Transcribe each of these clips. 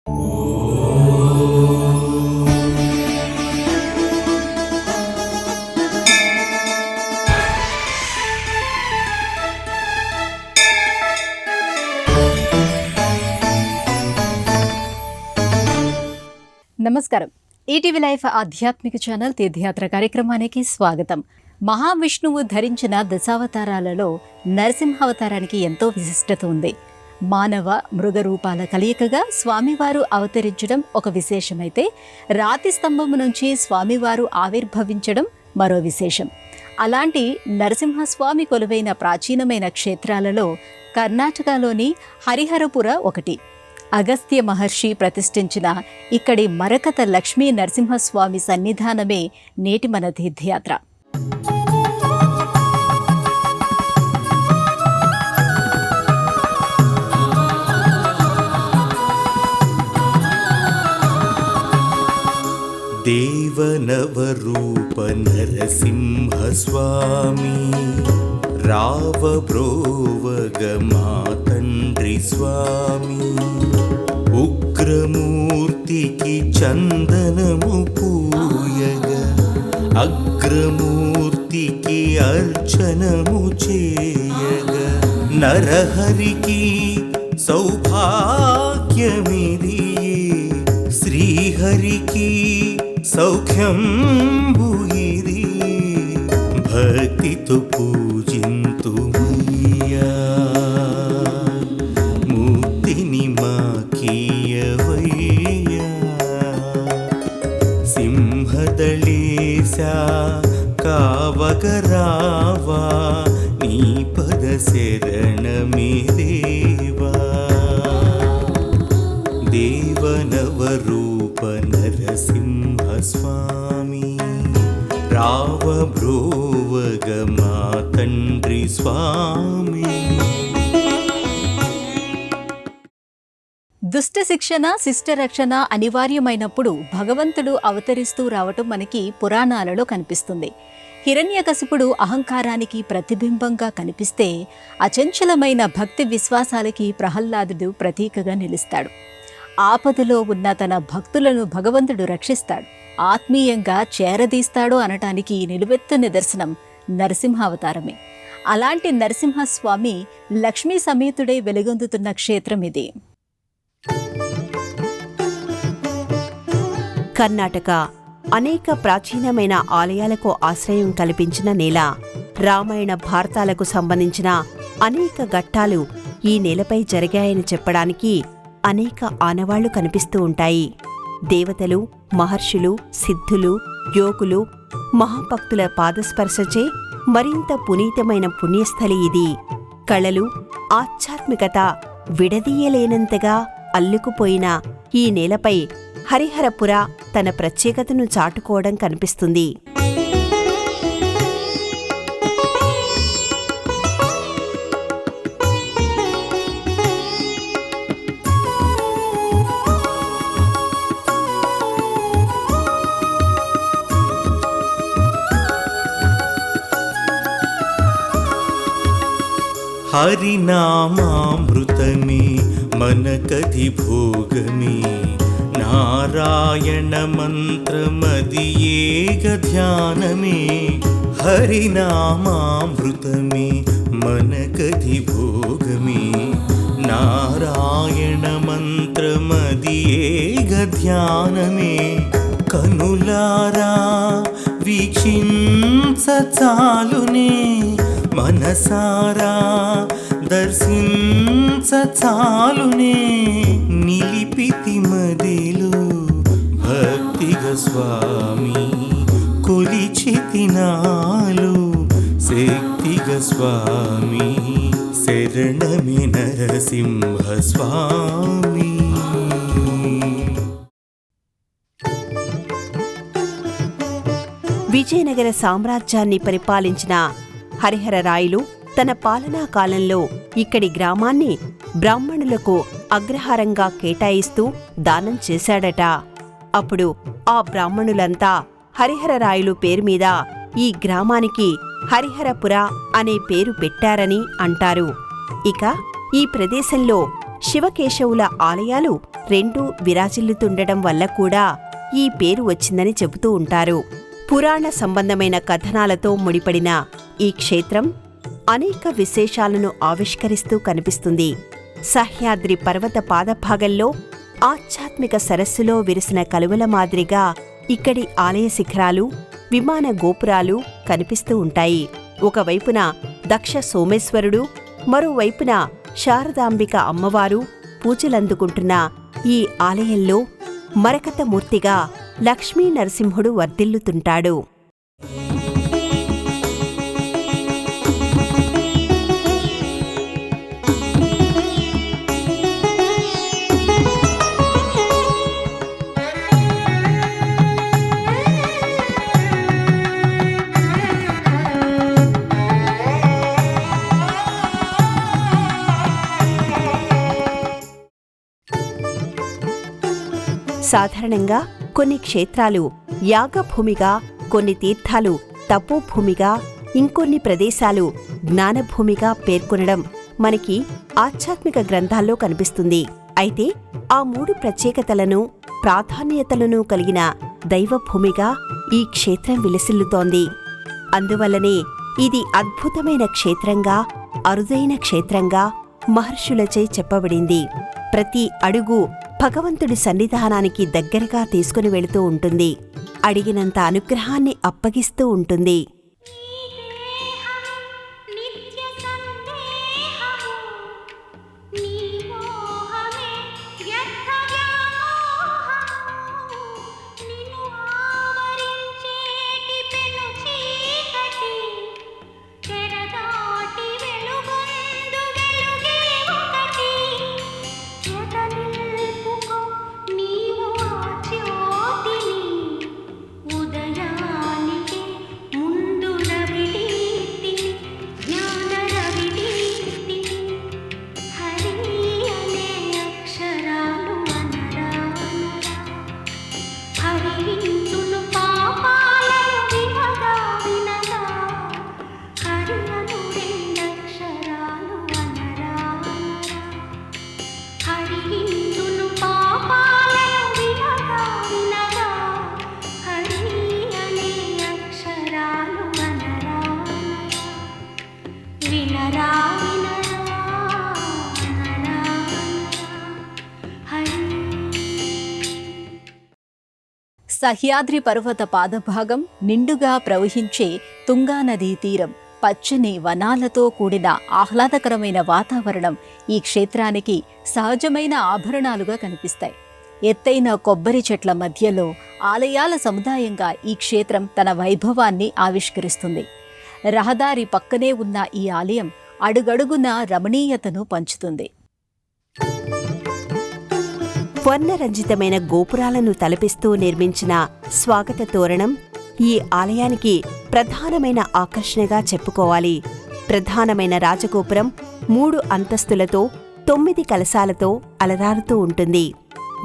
నమస్కారం. ETV life ఆధ్యాత్మిక channel తీర్థయాత్ర కార్యక్రమానికి స్వాగతం. మహావిష్ణువు ధరించిన దశావతారాలలో నరసింహావతారానికి ఎంతో విశిష్టత ఉంది. మానవ మృగ రూపాల కలయికగా స్వామివారు అవతరించడం ఒక విశేషమైతే, రాతి స్తంభం నుంచి స్వామివారు ఆవిర్భవించడం మరో విశేషం. అలాంటి నరసింహస్వామి కొలువైన ప్రాచీనమైన క్షేత్రాలలో కర్ణాటకలోని హరిహరపుర ఒకటి. అగస్త్య మహర్షి ప్రతిష్ఠించిన ఇక్కడి మరకత లక్ష్మీ నరసింహస్వామి సన్నిధానమే నేటి మన తీర్థయాత్ర. దేవనవరూప నరసింహస్వామి రావబ్రోవగ మా తండ్రి స్వామి, ఉగ్రమూర్తికి చందనము పూయగ అగ్రమూర్తికి అర్చనము చేయగ, నరహరికి సౌభాగ్యమిది శ్రీహరికి సౌఖ్యంబు ఇది, భక్తితో పూజింతుమయ్యా ముక్తిని మాకియవయ్యా, సింహదళేశా కావగరావా నీ పద శరణమే దేవా. దేవనవరూప నరసింహస్వామి రావబ్రోవగ మా తండ్రి స్వామి. దుష్ట శిక్షణ శిష్ట రక్షణ అనివార్యమైనప్పుడు భగవంతుడు అవతరిస్తూ రావటం మనకి పురాణాలలో కనిపిస్తుంది. హిరణ్యకశిపుడు అహంకారానికి ప్రతిబింబంగా కనిపిస్తే, అచంచలమైన భక్తి విశ్వాసాలకి ప్రహ్లాదుడు ప్రతీకగా నిలుస్తాడు. ఆపదలో ఉన్న తన భక్తులను భగవంతుడు రక్షిస్తాడు, ఆత్మీయంగా చేరదీస్తాడు అనటానికి నిలువెత్తు నిదర్శనం నరసింహావతారమే. అలాంటి నరసింహస్వామి లక్ష్మీ సమేతుడై వెలుగొందుతున్న క్షేత్రం ఇది. కర్ణాటక అనేక ప్రాచీనమైన ఆలయాలకు ఆశ్రయం కల్పించిన నేల. రామాయణ భారతాలకు సంబంధించిన అనేక ఘట్టాలు ఈ నేలపై జరిగాయని చెప్పడానికి అనేక ఆనవాళ్లు కనిపిస్తూ ఉంటాయి. దేవతలు, మహర్షులు, సిద్ధులు, యోగులు, మహాభక్తుల పాదస్పర్శచే మరింత పునీతమైన పుణ్యస్థలి ఇది. కళలు, ఆధ్యాత్మికత విడదీయలేనంతగా అల్లుకుపోయిన ఈ నేలపై హరిహరపుర తన ప్రత్యేకతను చాటుకోవడం కనిపిస్తుంది. హరినామామృతమే మనకది భోగమే, నారాయణ మంత్రమదియేగ ధ్యానమే. హరినామామృతమే మనకది భోగమే, నారాయణ మంత్రమదియేగ ధ్యానమే. కనులారా వీక్షించ చాలునే, మనసారా దర్శించ చాలునే. నిలిపితి మదిలో భక్తిగా స్వామి, కొలిచితి నాలో శక్తిగా స్వామి. శరణమి నరసింహ స్వామి. విజయనగర సామ్రాజ్యాన్ని పరిపాలించిన హరిహరరాయలు తన పాలనా కాలంలో ఇక్కడి గ్రామాన్ని బ్రాహ్మణులకు అగ్రహారంగా కేటాయిస్తూ దానం చేశాడట. అప్పుడు ఆ బ్రాహ్మణులంతా హరిహరరాయలు పేరుమీద ఈ గ్రామానికి హరిహరపుర అనే పేరు పెట్టారని అంటారు. ఇక ఈ ప్రదేశంలో శివకేశవుల ఆలయాలు రెండూ విరాజిల్లుతుండడం వల్ల కూడా ఈ పేరు వచ్చిందని చెబుతూ ఉంటారు. పురాణ సంబంధమైన కథనాలతో ముడిపడిన ఈ క్షేత్రం అనేక విశేషాలను ఆవిష్కరిస్తూ కనిపిస్తుంది. సహ్యాద్రి పర్వత పాదభాగంలో ఆధ్యాత్మిక సరస్సులో విరిసిన కలువల మాదిరిగా ఇక్కడి ఆలయ శిఖరాలు, విమాన గోపురాలు కనిపిస్తూ ఉంటాయి. ఒకవైపున దక్ష సోమేశ్వరుడు, మరోవైపున శారదాంబిక అమ్మవారు పూజలందుకుంటున్న ఈ ఆలయంలో మరకతమూర్తిగా లక్ష్మీ నరసింహుడు వర్ధిల్లుతుంటాడు. సాధారణంగా కొన్ని క్షేత్రాలు యాగభూమిగా, కొన్ని తీర్థాలు తపోభూమిగా, ఇంకొన్ని ప్రదేశాలు జ్ఞానభూమిగా పేర్కొనడం మనకి ఆధ్యాత్మిక గ్రంథాల్లో కనిపిస్తుంది. అయితే ఆ మూడు ప్రత్యేకతలను, ప్రాధాన్యతలను కలిగిన దైవభూమిగా ఈ క్షేత్రం విలసిల్లుతోంది. అందువల్లనే ఇది అద్భుతమైన క్షేత్రంగా, అరుదైన క్షేత్రంగా మహర్షులచే చెప్పబడింది. ప్రతి అడుగు భగవంతుడి సన్నిధానానికి దగ్గరగా తీసుకుని వెళుతూ ఉంటుంది. అడిగినంత అనుగ్రహాన్ని అప్పగిస్తూ ఉంటుంది. సహ్యాద్రి పర్వత పాదభాగం నిండుగా ప్రవహించే తుంగానదీ తీరం, పచ్చని వనాలతో కూడిన ఆహ్లాదకరమైన వాతావరణం ఈ క్షేత్రానికి సహజమైన ఆభరణాలుగా కనిపిస్తాయి. ఎత్తైన కొబ్బరి చెట్ల మధ్యలో ఆలయాల సముదాయంగా ఈ క్షేత్రం తన వైభవాన్ని ఆవిష్కరిస్తుంది. రహదారి పక్కనే ఉన్న ఈ ఆలయం అడుగడుగున రమణీయతను పంచుతుంది. వర్ణరంజితమైన గోపురాలను తలపిస్తూ నిర్మించిన స్వాగత తోరణం ఈ ఆలయానికి ప్రధానమైన ఆకర్షణగా చెప్పుకోవాలి. ప్రధానమైన రాజగోపురం 3 అంతస్తులతో 9 కలశాలతో అలరారుతూ ఉంటుంది.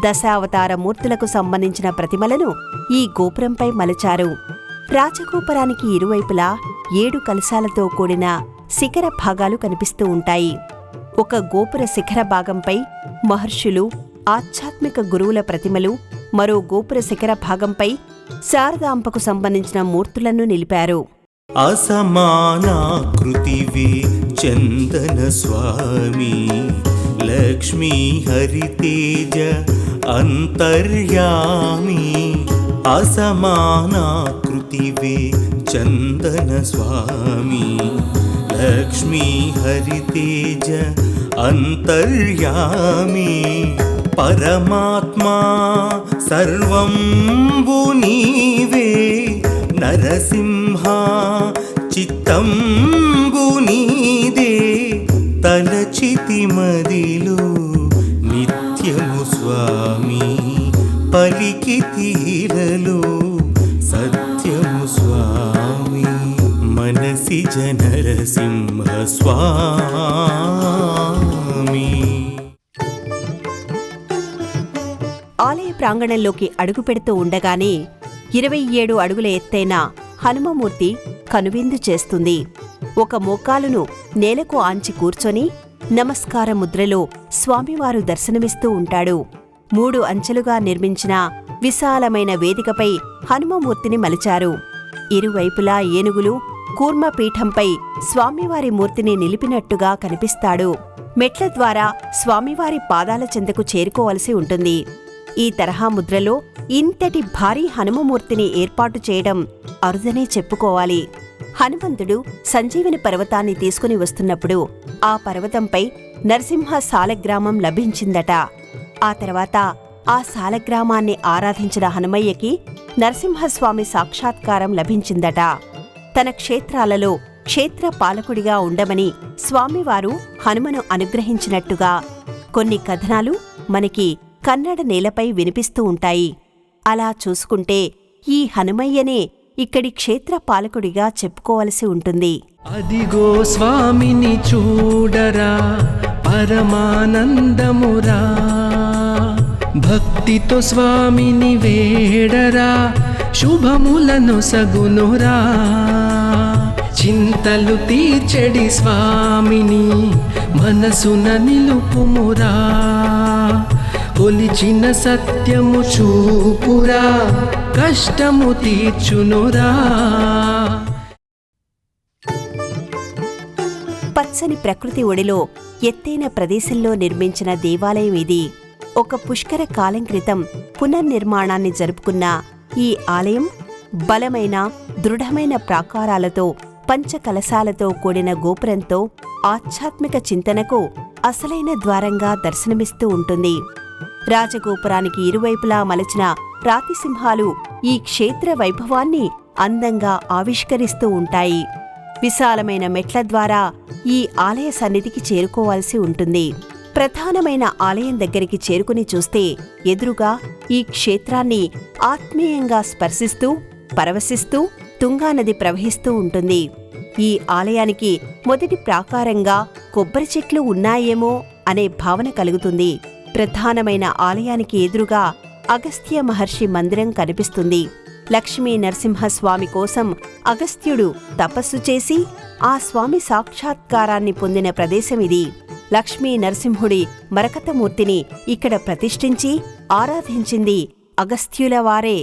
దశావతార మూర్తులకు సంబంధించిన ప్రతిమలను ఈ గోపురంపై మలచారు. రాజగోపురానికి ఇరువైపులా 7 కలశాలతో కూడిన శిఖర భాగాలు కనిపిస్తూ ఉంటాయి. ఒక గోపుర శిఖర భాగంపై మహర్షులు, ఆధ్యాత్మిక గురువుల ప్రతిమలు, మరో గోపుర శిఖర భాగంపై శారదాంబకు సంబంధించిన మూర్తులను నిలిపారు. అసమానాకృతివే చందన స్వామి లక్ష్మీ హరితేజ అంతర్యామి. అసమానాకృతివే చందన స్వామి లక్ష్మీ హరితేజ అంతర్యామి. పరమాత్మా సర్వంబు నీవే నరసింహ చిత్తంబు నీదే. తలచితి మదిలో నిత్యము స్వామి పలికితీలలో సత్యము స్వామి. మనసి నరసింహ స్వామి. ఆలయ ప్రాంగణంలోకి అడుగు పెడుతూ ఉండగానే 27 అడుగుల ఎత్తైన హనుమమూర్తి కనువిందు చేస్తుంది. ఒక మోకాలును నేలకు ఆంచి కూర్చొని నమస్కార ముద్రలో స్వామివారు దర్శనమిస్తూ ఉంటాడు. 3 అంచెలుగా నిర్మించిన విశాలమైన వేదికపై హనుమమూర్తిని మలిచారు. ఇరువైపులా ఏనుగులు కూర్మపీఠంపై స్వామివారి మూర్తిని నిలిపినట్టుగా కనిపిస్తాడు. మెట్ల ద్వారా స్వామివారి పాదాల చెంతకు చేరుకోవలసి ఉంటుంది. ఈ తరహా ముద్రలో ఇంతటి భారీ హనుమమూర్తిని ఏర్పాటు చేయడం అరుదనే చెప్పుకోవాలి. హనుమంతుడు సంజీవని పర్వతాన్ని తీసుకుని వస్తున్నప్పుడు ఆ పర్వతంపై నరసింహ సాలగ్రామం లభించిందట. ఆ తర్వాత ఆ సాలగ్రామాన్ని ఆరాధించిన హనుమయ్యకి నరసింహస్వామి సాక్షాత్కారం లభించిందట. తన క్షేత్రాలలో క్షేత్ర పాలకుడిగా ఉండమని స్వామివారు హనుమను అనుగ్రహించినట్టుగా కొన్ని కథనాలు మనకి కన్నడ నేలపై వినిపిస్తూ ఉంటాయి. అలా చూసుకుంటే ఈ హనుమయ్యనే ఇక్కడి క్షేత్ర పాలకుడిగా చెప్పుకోవలసి ఉంటుంది. అదిగో స్వామిని చూడరా పరమానందమురా, భక్తితో స్వామిని వేడరా శుభములను సగునురా. చింతలు తీర్చెడి స్వామిని మనసున నిలుపుమురా, కొలిచిన సత్యము చూపురా కష్టము తీర్చునురా. పచ్చని ప్రకృతి ఒడిలో ఎత్తైన ప్రదేశంలో నిర్మించిన దేవాలయం ఇది. ఒక పుష్కర కాలం క్రితం పునర్నిర్మాణాన్ని జరుపుకున్న ఈ ఆలయం బలమైన దృఢమైన ప్రాకారాలతో పంచకలశాలతో కూడిన గోపురంతో ఆధ్యాత్మిక చింతనకు అసలైన ద్వారంగా దర్శనమిస్తూ ఉంటుంది. రాజగోపురానికి ఇరువైపులా మలచిన రాతిసింహాలు ఈ క్షేత్ర వైభవాన్ని అందంగా ఆవిష్కరిస్తూ ఉంటాయి. విశాలమైన మెట్ల ద్వారా ఈ ఆలయ సన్నిధికి చేరుకోవాల్సి ఉంటుంది. ప్రధానమైన ఆలయం దగ్గరికి చేరుకుని చూస్తే ఎదురుగా ఈ క్షేత్రాన్ని ఆత్మీయంగా స్పర్శిస్తూ పరవశిస్తూ తుంగానది ప్రవహిస్తూ ఉంటుంది. ఈ ఆలయానికి మొదటి ప్రాకారంగా కొబ్బరి చెట్లు ఉన్నాయేమో అనే భావన కలుగుతుంది. ప్రధానమైన ఆలయానికి ఎదురుగా అగస్త్య మహర్షి మందిరం కనిపిస్తుంది. లక్ష్మీ నరసింహస్వామి కోసం అగస్త్యుడు తపస్సు చేసి ఆ స్వామి సాక్షాత్కారాన్ని పొందిన ప్రదేశమిది. లక్ష్మీ నరసింహుడి మరకతమూర్తిని ఇక్కడ ప్రతిష్ఠించి ఆరాధించింది అగస్త్యులవారే.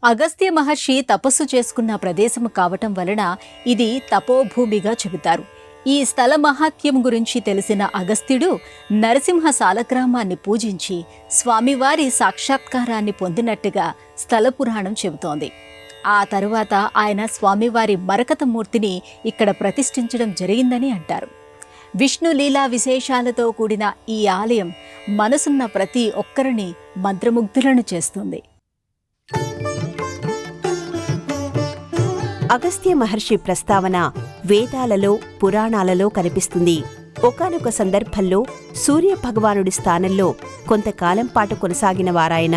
అగస్త్య మహర్షి తపస్సు చేసుకున్న ప్రదేశం కావటం వలన ఇది తపోభూమిగా చెబుతారు. ఈ స్థల మహాత్యం గురించి తెలిసిన అగస్త్యుడు నరసింహ సాలగ్రామాన్ని పూజించి స్వామివారి సాక్షాత్కారాన్ని పొందినట్టుగా స్థల పురాణం చెబుతోంది. ఆ తరువాత ఆయన స్వామివారి మరకతమూర్తిని ఇక్కడ ప్రతిష్ఠించడం జరిగిందని అంటారు. విష్ణు లీలా విశేషాలతో కూడిన ఈ ఆలయం మనసున్న ప్రతి ఒక్కరిని మంత్రముగ్ధులను చేస్తుంది. అగస్త్య మహర్షి ప్రస్తావన వేదాలలో పురాణాలలో కనిపిస్తుంది. ఒకానొక సందర్భంలో సూర్యభగవానుడి స్థానంలో కొంతకాలం పాటు కొనసాగిన వారాయన.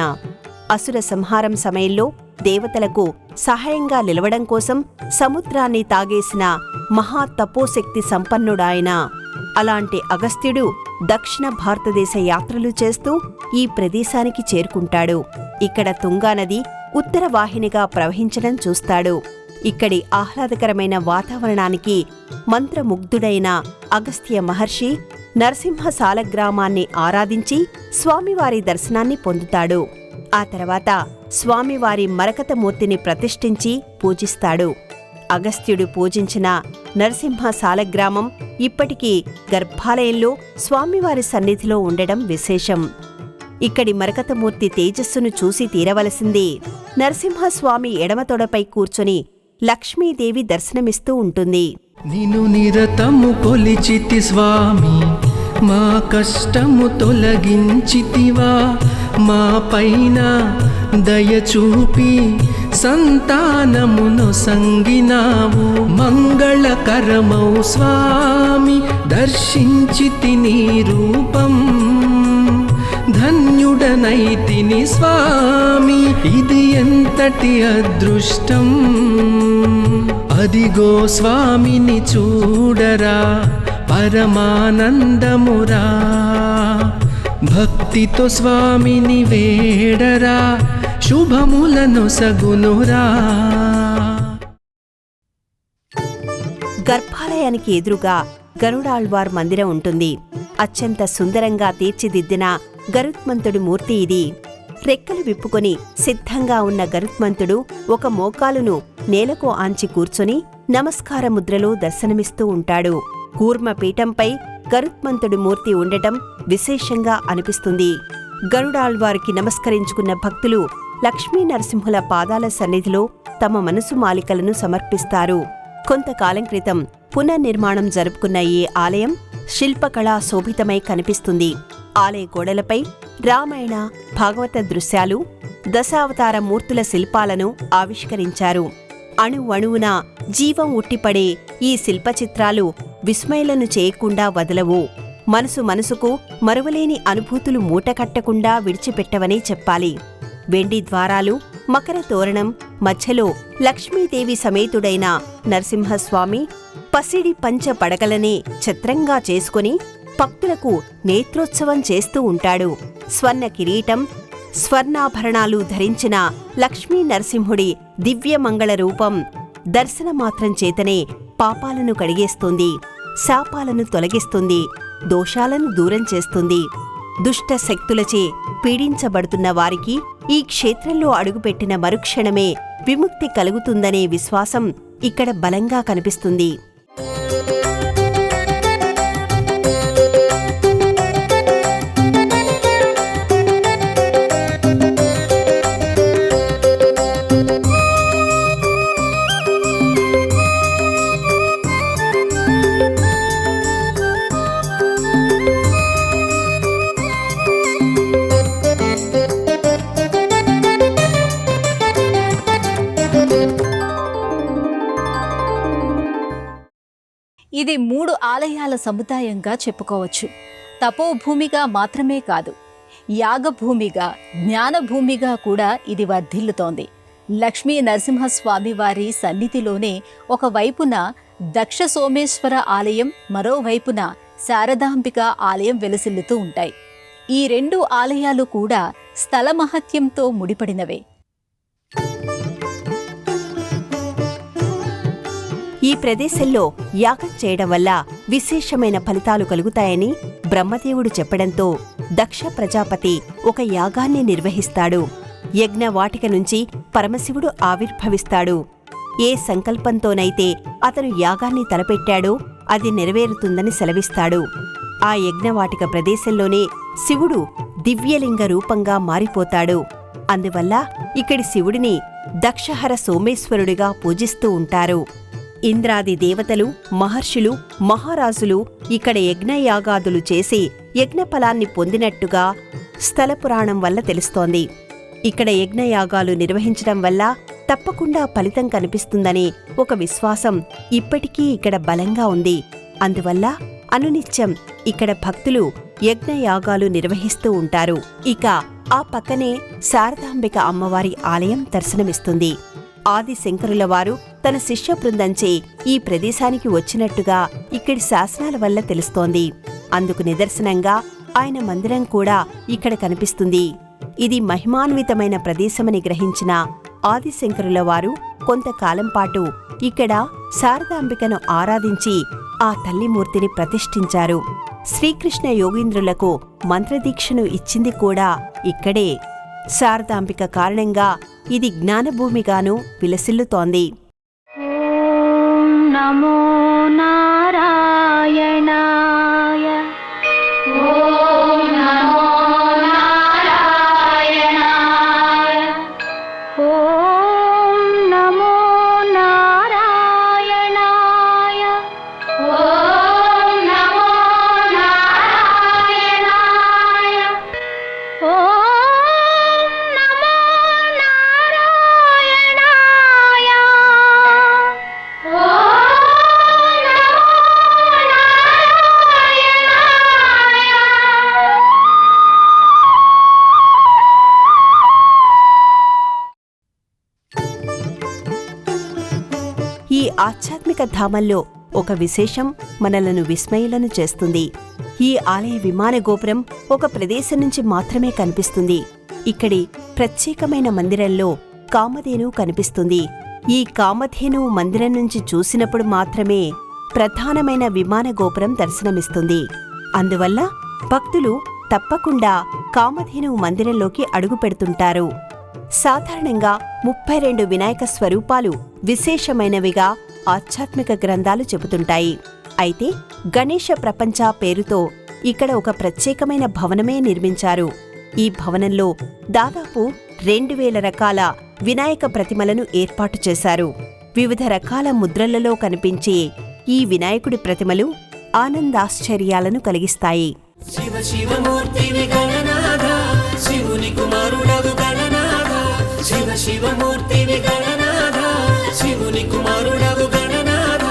అసుర సంహారం సమయంలో దేవతలకు సహాయంగా నిలవడం కోసం సముద్రాన్ని తాగేసిన మహాతపోశక్తి సంపన్నుడాయన. అలాంటి అగస్త్యుడు దక్షిణ భారతదేశ యాత్రలు చేస్తూ ఈ ప్రదేశానికి చేరుకుంటాడు. ఇక్కడ తుంగానది ఉత్తర వాహినిగా ప్రవహించడం చూస్తాడు. ఇక్కడి ఆహ్లాదకరమైన వాతావరణానికి మంత్రముగ్ధుడైన అగస్త్య మహర్షి నరసింహ సాలగ్రామాన్ని ఆరాధించి స్వామివారి దర్శనాన్ని పొందుతాడు. ఆ తర్వాత స్వామివారి మరకతమూర్తిని ప్రతిష్ఠించి పూజిస్తాడు. అగస్త్యుడు పూజించిన నరసింహ సాలగ్రామం ఇప్పటికీ గర్భాలయంలో స్వామివారి సన్నిధిలో ఉండడం విశేషం. ఇక్కడి మరకతమూర్తి తేజస్సును చూసి తీరవలసిందే. నరసింహస్వామి ఎడమ తొడపై కూర్చొని లక్ష్మీదేవి దర్శనమిస్తూ ఉంటుంది. నిన్ను నిరతము కొలిచితి స్వామి, మా కష్టము తొలగించితివా, మా పైన దయచూపి సంతానమును సంగినావు. మంగళకరమౌ స్వామి, దర్శించితి నీ రూపం, ధన్యుడనైతిని స్వామి, ఇది ఎంతటి అదృష్టం. అదిగో స్వామిని చూడరా, పరమానందమురా, భక్తితో స్వామిని వేడరా, శుభములను సగునురా. గర్భాలయానికి ఎదురుగా గరుడాళ్వార్ మందిరం ఉంటుంది. అత్యంత సుందరంగా తీర్చిదిద్దిన గరుత్మంతుడి మూర్తి ఇది. రెక్కలు విప్పుకొని సిద్ధంగా ఉన్న గరుత్మంతుడు ఒక మోకాలును నేలకు ఆంచి కూర్చొని నమస్కార ముద్రలో దర్శనమిస్తూ ఉంటాడు. కూర్మపీఠంపై గరుత్మంతుడి మూర్తి ఉండటం విశేషంగా అనిపిస్తుంది. గరుడాళ్వారికి నమస్కరించుకున్న భక్తులు లక్ష్మీ నరసింహుల పాదాల సన్నిధిలో తమ మనసు మాలికలను సమర్పిస్తారు. కొంతకాలం క్రితం పునర్నిర్మాణం జరుపుకున్న ఈ ఆలయం శిల్పకళా శోభితమై కనిపిస్తుంది. ఆలయ గోడలపై రామాయణ, భాగవత దృశ్యాలు, దశావతార మూర్తుల శిల్పాలను ఆవిష్కరించారు. అణువణువున జీవం ఉట్టిపడే ఈ శిల్పచిత్రాలు విస్మయలను చేయకుండా వదలవు. మనసుకు మరువలేని అనుభూతులు మూటకట్టకుండా విడిచిపెట్టవనే చెప్పాలి. వెండి ద్వారాలు, మకర తోరణం, మధ్యలో లక్ష్మీదేవి సమేతుడైన నరసింహస్వామి పసిడి పంచ పడగలనే ఛత్రంగా చేసుకుని భక్తులకు నేత్రోత్సవం చేస్తూ ఉంటాడు. స్వర్ణ కిరీటం, స్వర్ణాభరణాలు ధరించిన లక్ష్మీ నరసింహుడి దివ్యమంగళ రూపం దర్శనమాత్రం చేతనే పాపాలను కడిగేస్తుంది, శాపాలను తొలగిస్తుంది, దోషాలను దూరం చేస్తుంది. దుష్ట శక్తులచే పీడించబడుతున్న వారికి ఈ క్షేత్రంలో అడుగుపెట్టిన మరుక్షణమే విముక్తి కలుగుతుందనే విశ్వాసం ఇక్కడ బలంగా కనిపిస్తుంది. ఇది 3 ఆలయాల సముదాయంగా చెప్పుకోవచ్చు. తపోభూమిగా మాత్రమే కాదు, యాగభూమిగా, జ్ఞానభూమిగా కూడా ఇది వర్ధిల్లుతోంది. లక్ష్మీ నరసింహస్వామి వారి సన్నిధిలోనే ఒకవైపున దక్ష సోమేశ్వర ఆలయం, మరోవైపున శారదాంబిక ఆలయం వెలసిల్లుతూ ఉంటాయి. ఈ 2 ఆలయాలు కూడా స్థల మహత్యంతో ముడిపడినవే. ఈ ప్రదేశంలో యాగం చేయడం వల్ల విశేషమైన ఫలితాలు కలుగుతాయని బ్రహ్మదేవుడు చెప్పడంతో దక్ష ప్రజాపతి ఒక యాగాన్ని నిర్వహిస్తాడు. యజ్ఞవాటిక నుంచి పరమశివుడు ఆవిర్భవిస్తాడు. ఏ సంకల్పంతోనైతే అతను యాగాన్ని తలపెట్టాడో అది నెరవేరుతుందని సెలవిస్తాడు. ఆ యజ్ఞవాటిక ప్రదేశంలోనే శివుడు దివ్యలింగ రూపంగా మారిపోతాడు. అందువల్ల ఇక్కడి శివుడిని దక్షహర సోమేశ్వరుడిగా పూజిస్తూ ఉంటారు. ఇంద్రాది దేవతలు, మహర్షులు, మహారాజులు ఇక్కడ యజ్ఞయాగాదులు చేసి యజ్ఞఫలాన్ని పొందినట్టుగా స్థల పురాణం వల్ల తెలుస్తోంది. ఇక్కడ యజ్ఞయాగాలు నిర్వహించడం వల్ల తప్పకుండా ఫలితం కనిపిస్తుందనే ఒక విశ్వాసం ఇప్పటికీ ఇక్కడ బలంగా ఉంది. అందువల్ల అనునిత్యం ఇక్కడ భక్తులు యజ్ఞయాగాలు నిర్వహిస్తూ ఉంటారు. ఇక ఆ పక్కనే శారదాంబిక అమ్మవారి ఆలయం దర్శనమిస్తుంది. ఆది శంకరుల వారు తన శిష్య బృందంచే ఈ ప్రదేశానికి వచ్చినట్టుగా ఇక్కడి శాసనాల వల్ల తెలుస్తోంది. అందుకు నిదర్శనంగా ఆయన మందిరం కూడా ఇక్కడ కనిపిస్తుంది. ఇది మహిమాన్వితమైన ప్రదేశమని గ్రహించిన ఆదిశంకరుల వారు కొంతకాలం పాటు ఇక్కడ శారదాంబికను ఆరాధించి ఆ తల్లిమూర్తిని ప్రతిష్ఠించారు. శ్రీకృష్ణ యోగీంద్రులకు మంత్రదీక్షను ఇచ్చింది కూడా ఇక్కడే. శారదాంబిక కారణంగా ఇది జ్ఞానభూమిగాను విలసిల్లుతోంది. ఓం నమో నారాయణాయ. ఓం నమో నారాయణాయ. ఓం ఈ ఆధ్యాత్మిక ధామంలో ఒక విశేషం మనలను విస్మయులను చేస్తుంది. ఈ ఆలయ విమాన గోపురం ఒక ప్రదేశం నుంచి మాత్రమే కనిపిస్తుంది. ఇక్కడి ప్రత్యేకమైన మందిరంలో కామధేను కనిపిస్తుంది. ఈ కామధేను మందిరం నుంచి చూసినప్పుడు మాత్రమే ప్రధానమైన విమాన గోపురం దర్శనమిస్తుంది. అందువల్ల భక్తులు తప్పకుండా కామధేను మందిరంలోకి అడుగు పెడుతుంటారు. సాధారణంగా 32 వినాయక స్వరూపాలు విశేషమైనవిగా ఆధ్యాత్మిక గ్రంథాలు చెబుతుంటాయి. అయితే గణేశ ప్రపంచ పేరుతో ఇక్కడ ఒక ప్రత్యేకమైన భవనమే నిర్మించారు. ఈ భవనంలో దాదాపు 2000 రకాల వినాయక ప్రతిమలను ఏర్పాటు చేశారు. వివిధ రకాల ముద్రలలో కనిపించే ఈ వినాయకుడి ప్రతిమలు ఆనందాశ్చర్యాలను కలిగిస్తాయి. శివ శివమూర్తిని గణనాథ, శివుని కుమారుడగు గణనాథ. శివ శివమూర్తిని గణనాథ, శివుని కుమారుడగు గణనాథ.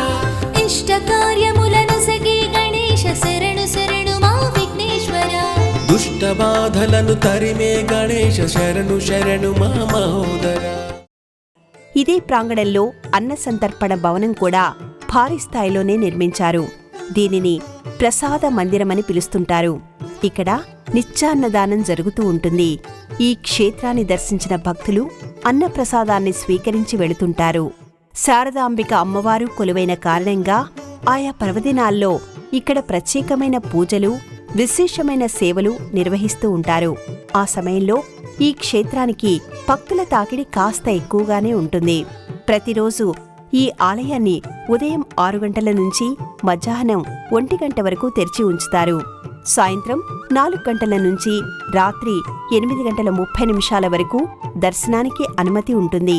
ఇష్ట కార్యములను సగే గణేశ శరణు శరణు మా విఘ్నేశ్వర. దుష్ట బాధలను తరిమే గణేశ శరణు శరణు మా మహోదర. ఇదే ప్రాంగణంలో అన్న సంతర్పణ భవనం కూడా భారీ స్థాయిలోనే నిర్మించారు. దీనిని ప్రసాద మందిరమని పిలుస్తుంటారు. ఇక్కడ నిత్యాన్నదానం జరుగుతూ ఉంటుంది. ఈ క్షేత్రాన్ని దర్శించిన భక్తులు అన్నప్రసాదాన్ని స్వీకరించి వెళుతుంటారు. శారదాంబిక అమ్మవారు కొలువైన కారణంగా ఆయా పర్వదినాల్లో ఇక్కడ ప్రత్యేకమైన పూజలు, విశేషమైన సేవలు నిర్వహిస్తూ ఉంటారు. ఆ సమయంలో ఈ క్షేత్రానికి భక్తుల తాకిడి కాస్త ఎక్కువగానే ఉంటుంది. ప్రతిరోజు ఈ ఆలయాన్ని ఉదయం 6 గంటల నుంచి మధ్యాహ్నం 1 గంట వరకు తెరిచి ఉంచుతారు. సాయంత్రం 4 గంటల నుంచి రాత్రి 8:30 వరకు దర్శనానికి అనుమతి ఉంటుంది.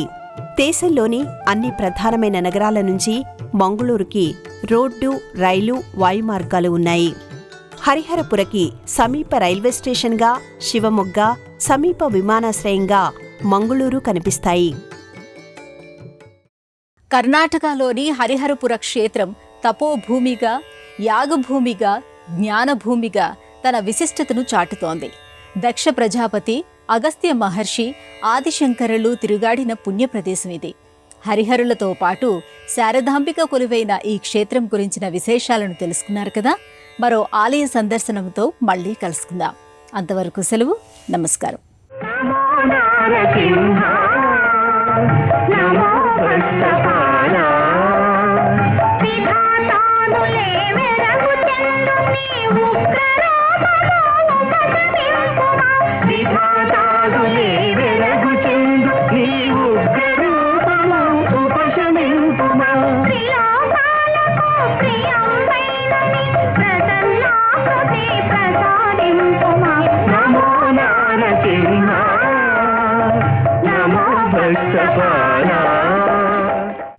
దేశంలోని అన్ని ప్రధానమైన నగరాల నుంచి మంగుళూరుకి రోడ్డు, రైలు, వాయుమార్గాలు ఉన్నాయి. హరిహరపురకి సమీప రైల్వే స్టేషన్గా శివమొగ్గ, సమీప విమానాశ్రయంగా మంగుళూరు కనిపిస్తాయి. కర్ణాటకలోని హరిహరపుర క్షేత్రం తపోభూమిగా, యాగభూమిగా, జ్ఞానభూమిగా తన విశిష్టతను చాటుతోంది. దక్ష ప్రజాపతి, అగస్త్య మహర్షి, ఆదిశంకరులు తిరుగాడిన పుణ్యప్రదేశం ఇది. హరిహరులతో పాటు శారదాంబిక కొలువైన ఈ క్షేత్రం గురించిన విశేషాలను తెలుసుకున్నారు కదా. మరో ఆలయ సందర్శనంతో మళ్ళీ కలుసుకుందాం. అంతవరకు సెలవు. నమస్కారం.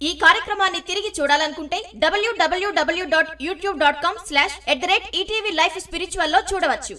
ఈ కార్యక్రమాన్ని తిరిగి చూడాలనుకుంటే www.youtube.com/@ETV Life Spiritual లో చూడవచ్చు.